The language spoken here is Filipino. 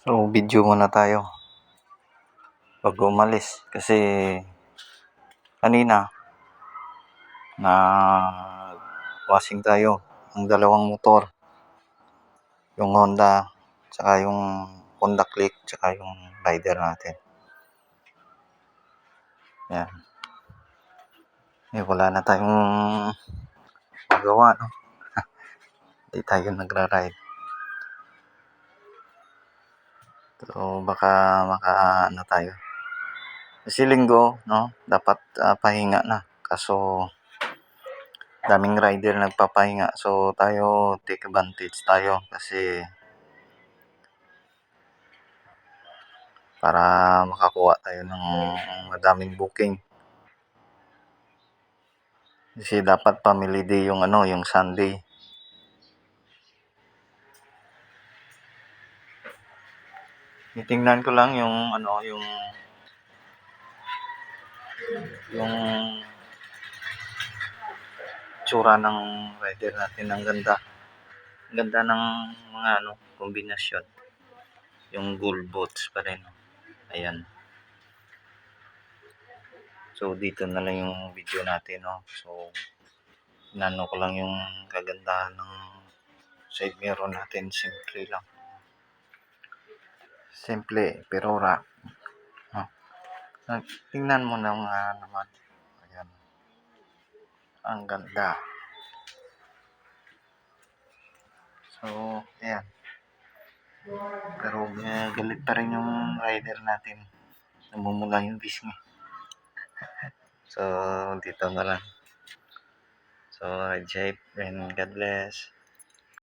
So, video muna tayo pag umalis kasi kanina na washing tayo ang dalawang motor, yung Honda tsaka yung Honda Click tsaka yung rider natin. Yan. Wala na tayong magawa, no? Hindi tayo nagra-ride. So, baka ano tayo. Kasi linggo, no? Dapat pahinga na. Kaso, daming rider nagpapahinga. So, tayo take advantage tayo kasi para makakuha tayo ng madaming booking. Kasi dapat family day yung yung Sunday. Titingnan ko lang yung yung tsura ng rider natin. Ang ganda. Ang ganda ng mga kombinasyon. Yung gold boots pa rin. Ayan. So, dito na lang yung video natin, no? So, inano ko lang yung kagandahan ng side mirror natin. Simple lang. Simple, pero rock. Tingnan mo na naman. Ayan. Ang ganda. So, ayan. Pero galit pa rin yung rider natin. Namumula yung pisngi. So, dito na lang. So, ride safe and God bless.